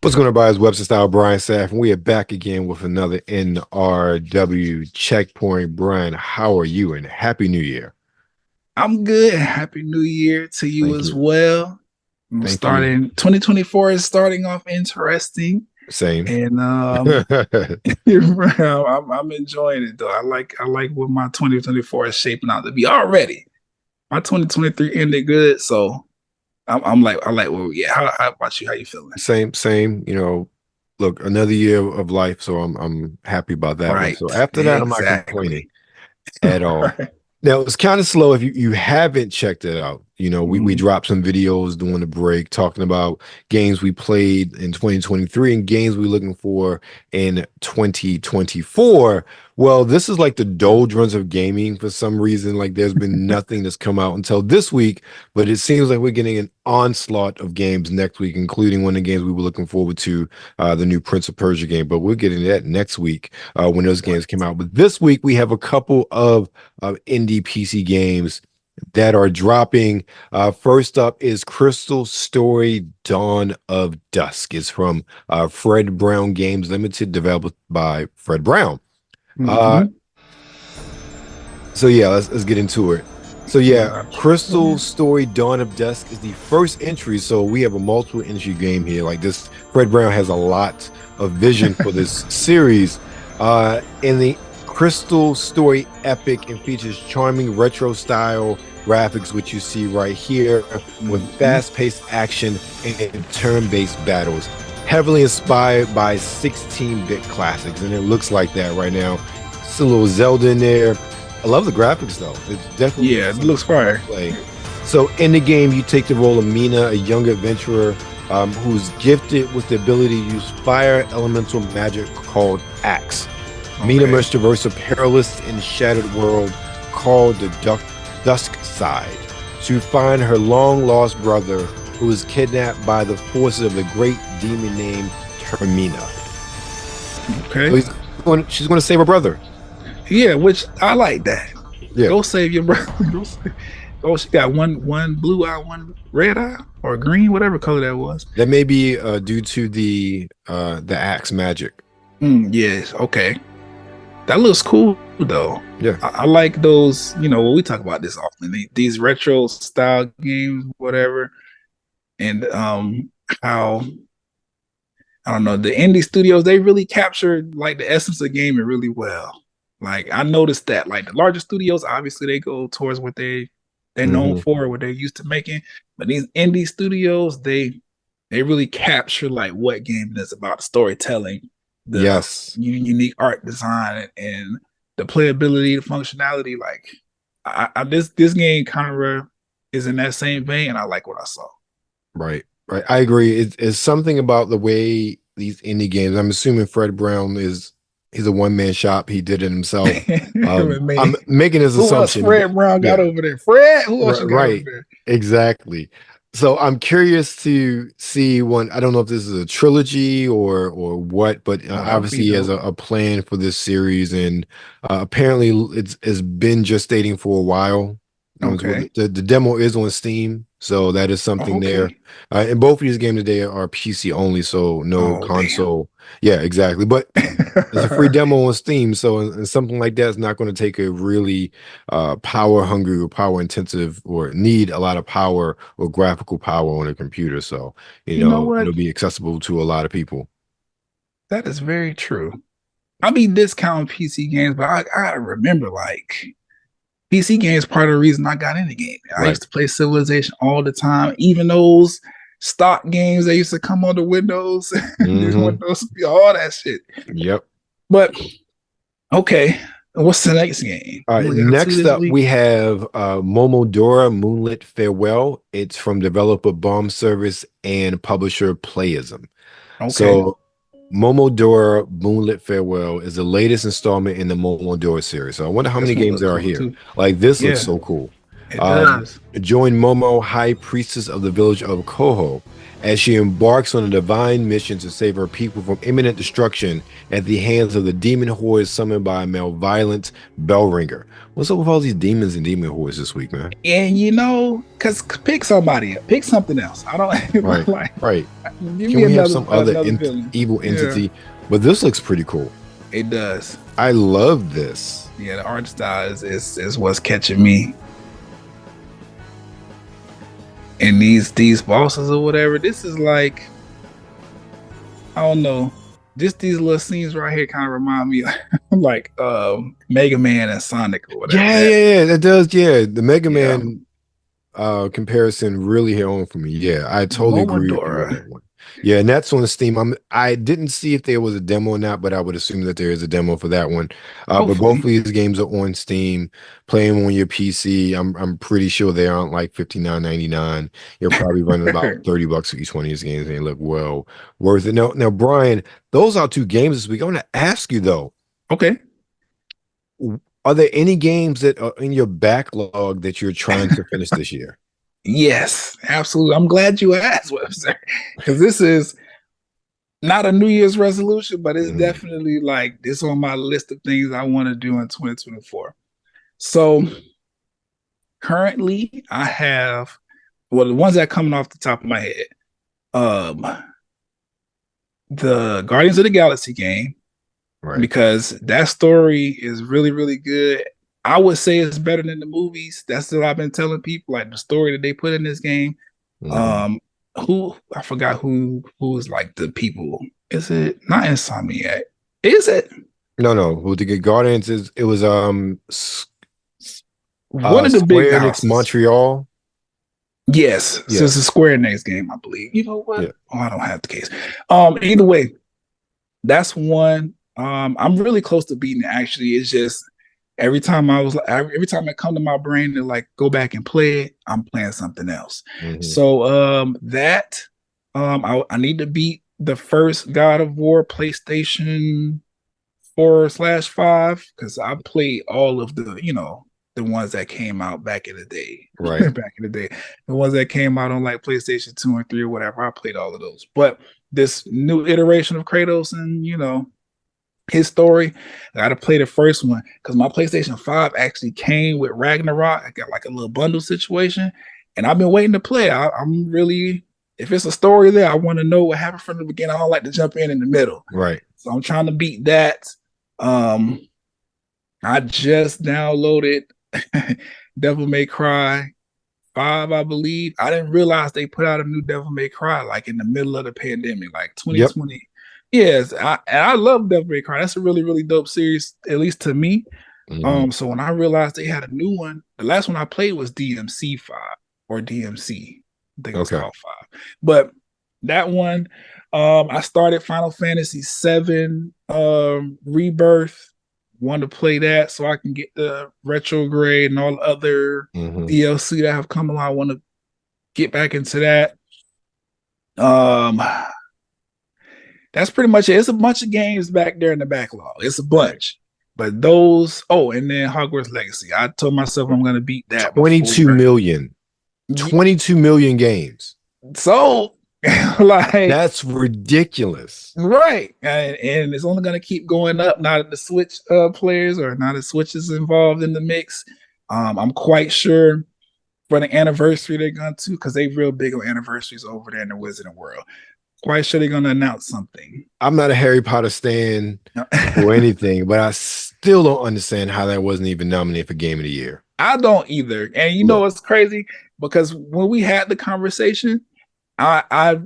What's going on, everybody? It's WebsterStyle, Brian Sapph, and we are back again with another NRW checkpoint. Brian, how are you? And Happy New Year. I'm good. Happy New Year to you as well. 2024 is starting off interesting. Same. And I'm enjoying it though. I like what my 2024 is shaping out to be already. My 2023 ended good, so I like where we at. How about you? How you feeling? Same. You know, look, another year of life, so I'm happy about that. Right. So after that, I'm not complaining at all. Right. Now, it's kind of slow if you haven't checked it out. You know, we dropped some videos during the break talking about games we played in 2023 and games we're looking for in 2024. Well, this is like the doldrums of gaming for some reason. Like there's been nothing that's come out until this week, but it seems like we're getting an onslaught of games next week, including one of the games we were looking forward to, the new Prince of Persia game. But we're getting that next week when those games came out. But this week we have a couple of indie PC games that are dropping. First up is Crystal Story Dawn of Dusk. It's from Fred Brown Games Limited, developed by Fred Brown. So yeah, let's get into it. So yeah, Crystal Story Dawn of Dusk is the first entry. So we have a multiple entry game here. Like this, Fred Brown has a lot of vision for this series. In the Crystal Story epic and features charming retro style graphics, which you see right here, with fast-paced action and turn-based battles, heavily inspired by 16-bit classics, and it looks like that right now. It's a little Zelda in there. I love the graphics though. It's definitely it looks fire. So in the game, you take the role of Mina, a young adventurer who's gifted with the ability to use fire elemental magic called Axe. Mina must traverse a perilous and shattered world called the Dusk Side to find her long-lost brother, who is kidnapped by the forces of a great demon named Termina. Okay. So she's going to save her brother. Yeah, which I like that. Yeah. Go save your brother. She got one blue eye, one red eye, or green, whatever color that was. That may be due to the axe magic. Yes. Okay. That looks cool though. Yeah, I like those. You know, we talk about this often. These retro style games, whatever, and how I don't know, the indie studios, they really captured like the essence of gaming really well. Like I noticed that like the larger studios, obviously they go towards what they're known for, what they're used to making. But these indie studios, they really capture like what gaming is about, storytelling. The unique art design and the playability, the functionality. Like this game kind of is in that same vein, and I like what I saw. Right. I agree. It's something about the way these indie games. I'm assuming Fred Brown he's a one-man shop. He did it himself. I'm making this assumption. Who else Fred Brown got over there? Fred? Who else got over there? Exactly. So I'm curious to see one. I don't know if this is a trilogy or what, but obviously he has a plan for this series, and apparently it's been gestating for a while. The demo is on Steam, so that is something there. And both of these games today are PC only, so no console. Damn. Yeah, exactly. But it's a free demo on Steam, so and something like that is not going to take a really power hungry or power intensive or need a lot of power or graphical power on a computer. So you know it'll be accessible to a lot of people. That is very true. I mean, discount PC games, but I remember like PC games part of the reason I got into gaming. I used to play Civilization all the time, even those stock games that used to come on the Windows, all that shit. Yep. But okay, what's the next game? All right, next up we have Momodora Moonlit Farewell. It's from developer Bomb Service and publisher Playism. Okay. So Momodora Moonlit Farewell is the latest installment in the Momodora series. So I wonder how many games there are here. Like this looks so cool. It does. Join Momo, High Priestess of the village of Koho, as she embarks on a divine mission to save her people from imminent destruction at the hands of the demon hordes summoned by a malevolent bell ringer. What's up with all these demons and demon hordes this week, man? And because pick somebody up, pick something else. I don't right. Give Can we have some other evil entity? Yeah. But this looks pretty cool. It does. I love this. Yeah, the art style is what's catching me. And these bosses or whatever, this is like, I don't know, just these little scenes right here kind of remind me like Mega Man and Sonic or whatever. Yeah, that does. Yeah, the Mega Man comparison really hit on for me. Yeah, I totally agree with that one. Yeah, and that's on Steam. I didn't see if there was a demo or not, but I would assume that there is a demo for that one. But both of these games are on Steam. Play them on your PC. I'm pretty sure they aren't like $59.99. You're probably running about $30 for each one of these games, and they look well worth it. Now, Brian, those are 2 games this week. I want to ask you though. Okay. Are there any games that are in your backlog that you're trying to finish this year? Yes, absolutely. I'm glad you asked, Webster, because this is not a New Year's resolution, but it's definitely like this on my list of things I want to do in 2024. So currently I have, the ones that are coming off the top of my head, the Guardians of the Galaxy game, right? Because that story is really, really good. I would say it's better than the movies. That's what I've been telling people. Like the story that they put in this game. I forgot who's like the people. Is it not Insomniac? Is it? No. Who the Guardians is? It was one of the big houses. Montreal. Yes, so it's a Square Enix game, I believe. You know what? Yeah. Oh, I don't have the case. Either way, that's one. I'm really close to beating it. Actually, it's just. Every time it come to my brain to like go back and play it, I'm playing something else. So I need to beat the first God of War PlayStation 4/5 because I played all of the ones that came out back in the day. Right. Back in the day. The ones that came out on like PlayStation 2 and 3 or whatever, I played all of those. But this new iteration of Kratos and his story, I gotta play the first one because my PlayStation 5 actually came with Ragnarok. I got like a little bundle situation, and I've been waiting to play. I'm really, if it's a story there, I want to know what happened from the beginning. I don't like to jump in the middle. Right. So I'm trying to beat that. I just downloaded Devil May Cry 5, I believe. I didn't realize they put out a new Devil May Cry like in the middle of the pandemic, like 2020. Yep. Yes, I love Devil May Cry. That's a really, really dope series, at least to me. So when I realized they had a new one, the last one I played was DMC 5 or DMC. I think it was called 5. But that one, I started Final Fantasy 7 Rebirth. Want to play that so I can get the retrograde and all the other DLC that have come along. I want to get back into that. That's pretty much it. It's a bunch of games back there in the backlog. It's a bunch. But those, and then Hogwarts Legacy. I told myself I'm going to beat that. 22 million. 22 million games. So, like. That's ridiculous. Right. And it's only going to keep going up now that the Switch players or now that Switch is involved in the mix. I'm quite sure for the anniversary they're going to, because they're real big on anniversaries over there in the Wizarding World. Quite sure they're going to announce something. I'm not a Harry Potter stan or anything, but I still don't understand how that wasn't even nominated for Game of the Year. I don't either. And you know what's crazy? Because when we had the conversation, I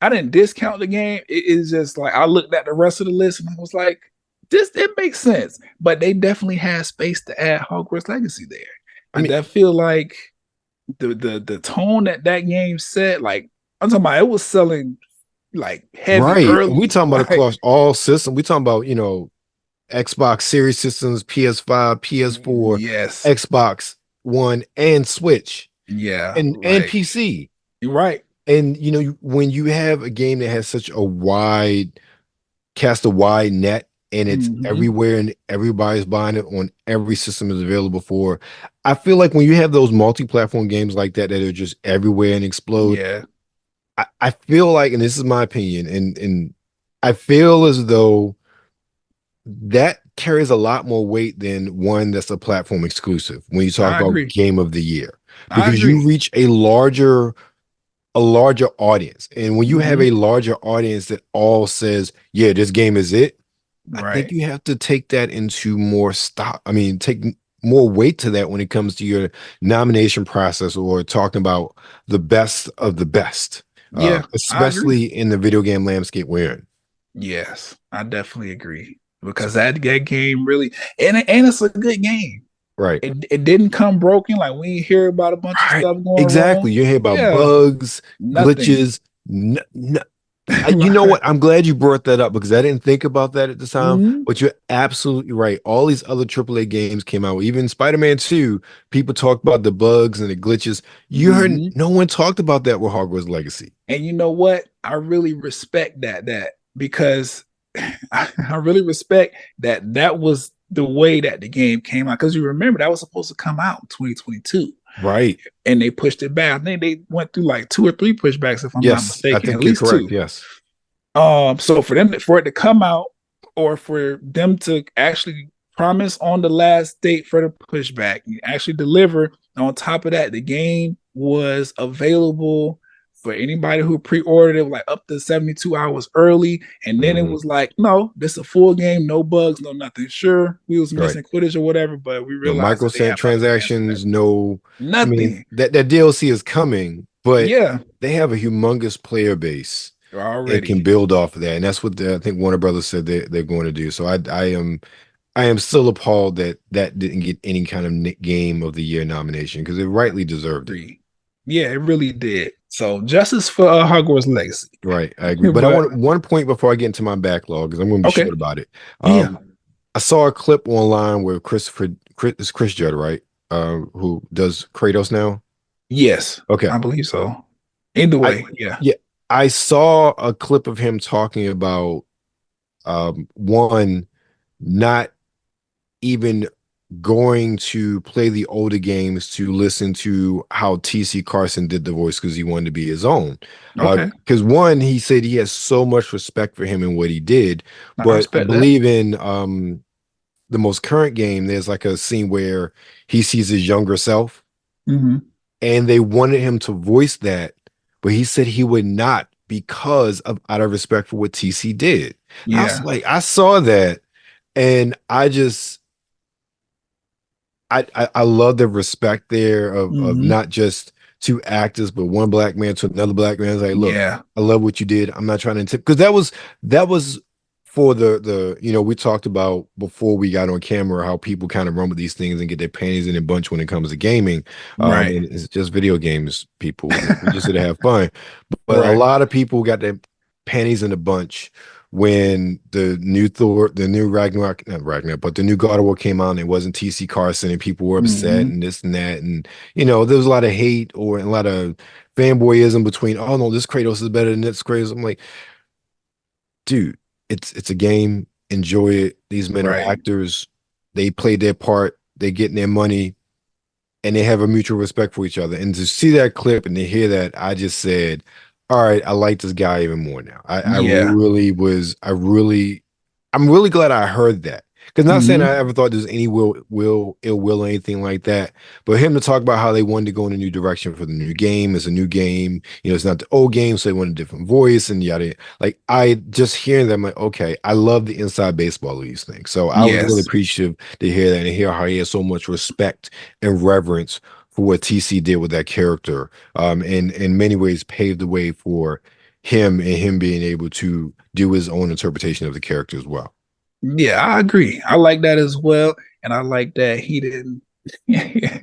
didn't discount the game. It's just like I looked at the rest of the list and I was like, it makes sense. But they definitely had space to add Hogwarts Legacy there. I feel like the tone that game set, like I'm talking about, it was selling like heavy. Right. Early. We talking about across all systems. We talking about, Xbox Series systems, PS5, PS4, yes, Xbox One, and Switch. Yeah. And PC. Right. And when you have a game that has such a wide net and it's everywhere, and everybody's buying it on every system is available for. I feel like when you have those multi-platform games like that are just everywhere and explode, I feel like, and this is my opinion, and I feel as though that carries a lot more weight than one that's a platform exclusive when you talk about game of the year, because you reach a larger audience. And when you have a larger audience that all says, yeah, this game is it, I think you have to take that into take more weight to that when it comes to your nomination process or talking about the best of the best. Especially in the video game landscape we're in. Yes, I definitely agree, because that game really, and it's a good game. Right. It didn't come broken. Like, we hear about a bunch of stuff going wrong. You hear about bugs, glitches. You know what? I'm glad you brought that up, because I didn't think about that at the time. But you're absolutely right. All these other AAA games came out. Even Spider-Man 2, people talked about the bugs and the glitches. You heard no one talked about that with Hogwarts Legacy. And you know what? I really respect that because I really respect that was the way that the game came out. Because you remember, that was supposed to come out in 2022. Right. And they pushed it back. I think they went through like 2 or 3 pushbacks, if I'm not mistaken. I think at least correct. 2. Yes. So for it to come out, or for them to actually promise on the last date for the pushback and actually deliver, on top of that, the game was available for anybody who pre-ordered it, like up to 72 hours early. And then it was like, no, this is a full game, no bugs, no nothing. Sure, we was missing footage or whatever, but we realized microtransactions, nothing. I mean, that DLC is coming, but they have a humongous player base already. It can build off of that, and that's what I think Warner Brothers said they're going to do. So I am still appalled that didn't get any kind of game of the year nomination, because it rightly deserved it. Yeah, it really did. So justice for Hogwarts Legacy. Right, I agree. But I want one point before I get into my backlog, because I'm going to be short about it. I saw a clip online where Chris Judd, right? Who does Kratos now? Yes. Okay. I believe so. Either way, yeah. I saw a clip of him talking about one, not even going to play the older games to listen to how TC Carson did the voice, because he wanted to be his own. Because one, he said he has so much respect for him and what he did, but I believe in the most current game, there's like a scene where he sees his younger self, and they wanted him to voice that, but he said he would not, because of out of respect for what TC did. I was like, I saw that, and I love the respect there of not just 2 actors, but one black man to another black man. It's like, look, I love what you did. I'm not trying to because that was for the we talked about before we got on camera how people kind of run with these things and get their panties in a bunch when it comes to gaming. And it's just video games, people. We just to have fun. But a lot of people got their panties in a bunch when the new the new God of War came out and it wasn't TC Carson, and people were upset and this and that, and there was a lot of hate or a lot of fanboyism between, oh no, this Kratos is better than this Kratos. I'm like, dude, it's a game. Enjoy it. These men are actors. They played their part. They getting their money, and they have a mutual respect for each other. And to see that clip and to hear that, I just said, all right, I like this guy even more now. I'm really glad I heard that. Because not saying I ever thought there's any ill will or anything like that, but him to talk about how they wanted to go in a new direction for the new game. It's a new game, it's not the old game, so they want a different voice and yada. Like, I just hearing that, I'm like, okay, I love the inside baseball of these things. So I was really appreciative to hear that and hear how he has so much respect and reverence for what TC did with that character, and in many ways paved the way for him and him being able to do his own interpretation of the character as well. Yeah, I agree. I like that as well. And I like that he didn't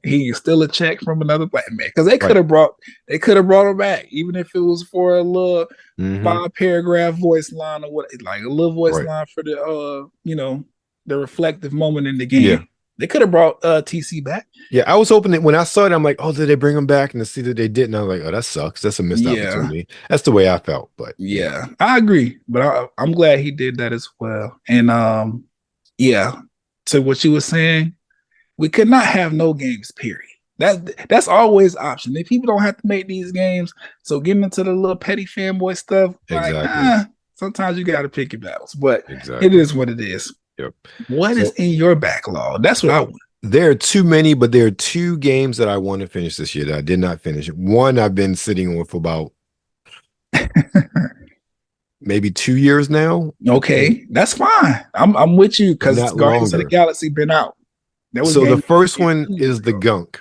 he's still a check from another black man. Because they could have brought him back, even if it was for a little 5-paragraph voice line or what, like a little voice line for the the reflective moment in the game. They could have brought TC back. Yeah, I was hoping that when I saw it, I'm like, oh, did they bring him back? And to see that they didn't, I was like, oh, that sucks. That's a missed opportunity. That's the way I felt. But yeah, I agree. But I'm glad he did that as well. And yeah, to what you were saying, we could not have no games, period. That's always an option. If people don't have to make these games, so getting into the little petty fanboy stuff, like sometimes you got to pick your battles. But it is what it is. Yep. What is in your backlog? That's what I want. There are too many, but there are 2 games that I want to finish this year that I did not finish. One I've been sitting on for about maybe 2 years now. Okay, that's fine. I'm with you because Guardians of the Galaxy been out. So the first one is the Gunk.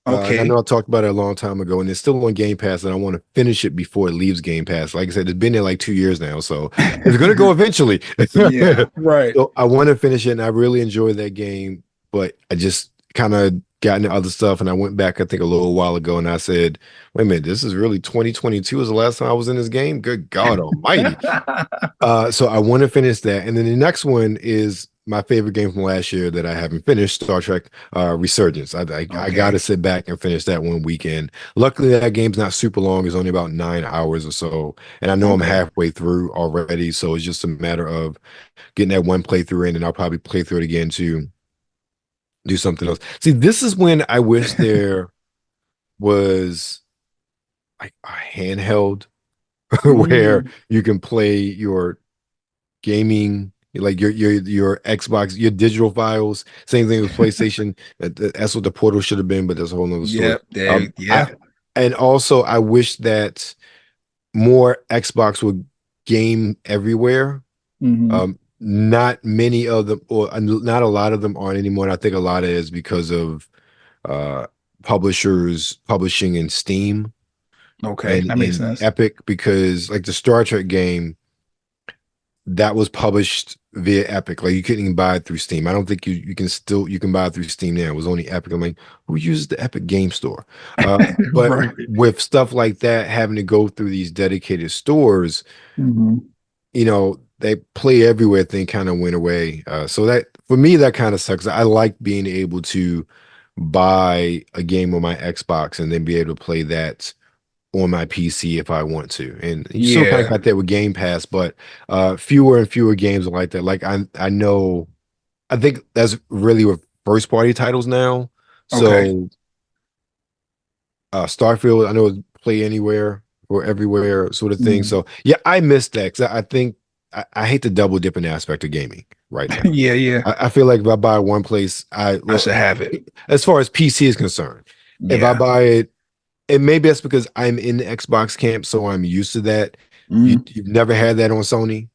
Okay. I know I talked about it a long time ago, and it's still on Game Pass, and I want to finish it before it leaves Game Pass. Like I said, it's been there like 2 years now, so it's going to go eventually. Yeah, right. So I want to finish it, and I really enjoyed that game, but I just kind of got into other stuff, and I went back, I think, a little while ago, and I said, wait a minute, this is really 2022 is the last time I was in this game? Good God almighty. So I want to finish that. And then the next one is my favorite game from last year that I haven't finished, Star Trek Resurgence. I got to sit back and finish that one weekend. Luckily, that game's not super long. It's only about 9 hours or so. And I know I'm halfway through already. So it's just a matter of getting that one playthrough in, and I'll probably play through it again to do something else. See, this is when I wish there was like a handheld where you can play your gaming, like your Xbox, your digital files. Same thing with PlayStation. That's what the Portal should have been, but that's a whole nother story. And also, I wish that more Xbox would game everywhere. Not many of them, or not a lot of them aren't anymore. And I think a lot of it is because of publishers publishing in Steam. Okay, that makes sense. Epic, because like the Star Trek game, that was published via Epic. Like you couldn't even buy it through Steam. I don't think you can buy it through Steam now. It was only Epic. I'm like, who uses the Epic Game Store? But with stuff like that, having to go through these dedicated stores, you know, they play everywhere thing kind of went away. So that for me, that kind of sucks. I like being able to buy a game on my Xbox and then be able to play that on my PC if I want to. And you still kind of got that with Game Pass, but fewer and fewer games are like that. Like I think that's really with first party titles now. So Starfield, I know it's play anywhere or everywhere sort of thing. So yeah, I missed that because I think I hate the double dipping aspect of gaming right now. I feel like if I buy one place, I should have it. As far as PC is concerned, if I buy it, and maybe that's because I'm in the Xbox camp, so I'm used to that. You've never had that on Sony.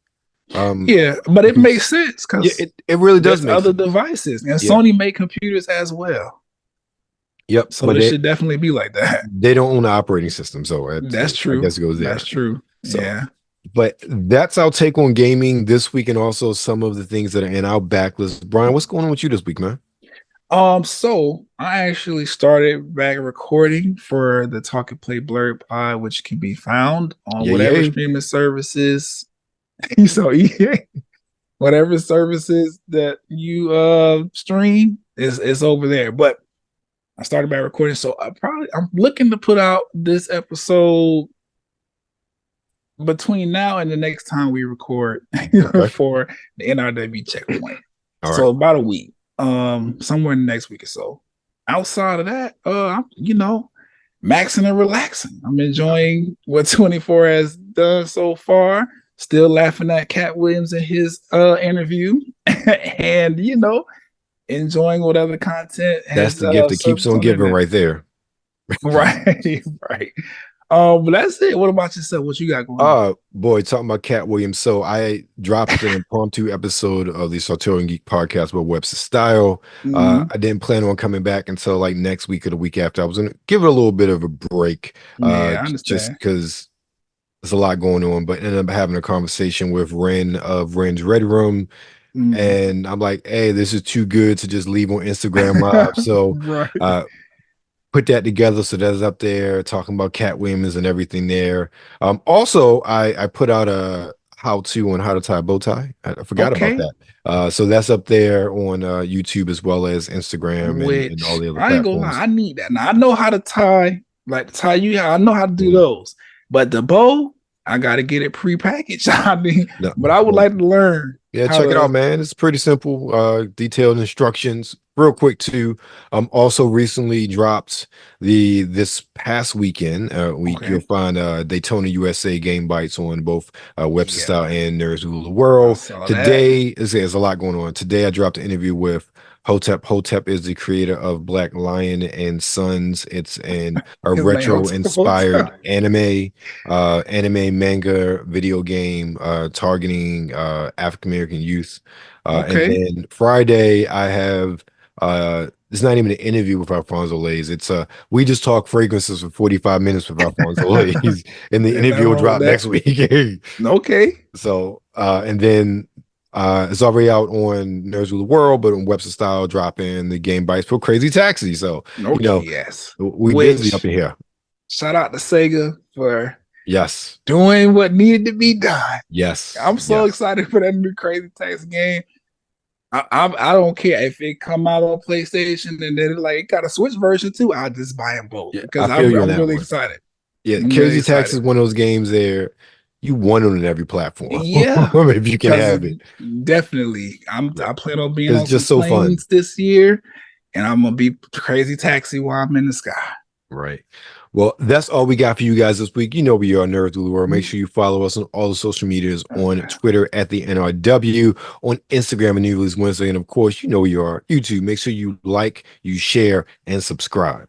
But it makes sense because it really does make other sense. Devices, and Sony make computers as well. Yep. So it should definitely be like that. They don't own the operating system, so that's true. I guess it goes there. That's true. So, but that's our take on gaming this week, and also some of the things that are in our backlist. Brian, what's going on with you this week, man? So I actually started back recording for the Talk+Play Blurred Pod, which can be found on whatever streaming services. So whatever services that you stream is over there. But I started back recording, so I'm looking to put out this episode between now and the next time we record for the NRW checkpoint. So about a week. Somewhere in the next week or so. Outside of that, I'm maxing and relaxing. I'm enjoying what 24 has done so far. Still laughing at Cat Williams in his interview, and enjoying what other content. That's the gift that keeps on giving, right there. Right. But that's it. What about yourself? What you got going on? Boy, talking about Cat Williams. So I dropped an impromptu episode of the Sartorial Geek podcast with WebsterStyle. I didn't plan on coming back until like next week or the week after. I was gonna give it a little bit of a break. I understand. Just because there's a lot going on, but ended up having a conversation with Ren of Ren's Red Room. And I'm like, hey, this is too good to just leave on Instagram Live. So put that together, so that's up there talking about Cat Williams and everything there. Also, I put out a how-to on how to tie a bow tie. I forgot about Okay. that. So that's up there on YouTube as well as Instagram and all Which the other I ain't gonna lie, platforms. I need that. Now I know how to tie, like tie you. I know how to do Mhm. those, but the bow, I gotta get it prepackaged. I mean, No, but I would well, like to learn yeah, how check it to. out, man. It's pretty simple. Detailed instructions. Real quick too. Also recently dropped this past weekend. Okay. You'll find Daytona USA game bites on both Yeah, WebsterStyle and Nerds Rule the I World. saw that. Today there's a lot going on. Today I dropped an interview with Hotep. Hotep is the creator of Black Lion and Sons. It's a His name retro inspired Hotel. anime manga video game targeting African American youth. And Okay. then Friday I have it's not even an interview with Alfonso Lays. It's we just talk fragrances for 45 minutes with Alfonso Lays, and the Ain't nothing interview will wrong with drop that. next week. Okay. So and then it's already out on Nerds of the World, but on WebsterStyle dropping the game bites for Crazy Taxi. So Okay. Yes. we busy up Which in here. shout out to Sega for Yes. doing what needed to be done. Yes. I'm so excited for that new Crazy Taxi game. I don't care if it come out on PlayStation and then it got a Switch version too. I'll just buy them both Yeah, because I feel you on I'm that really one. excited. Yeah, I'm really Crazy Taxi excited. is one of those games there you want it on every platform. Yeah, if you can because have it. definitely. Yeah. I plan on being It's on some just so fun. planes this year, and I'm gonna be Crazy Taxi while I'm in the sky. Right. Well, that's all we got for you guys this week. You know we are Nerds of the World. Make sure you follow us on all the social medias, on Twitter at the NRW, on Instagram and News Wednesday, and of course, you know we are YouTube. Make sure you like, you share, and subscribe.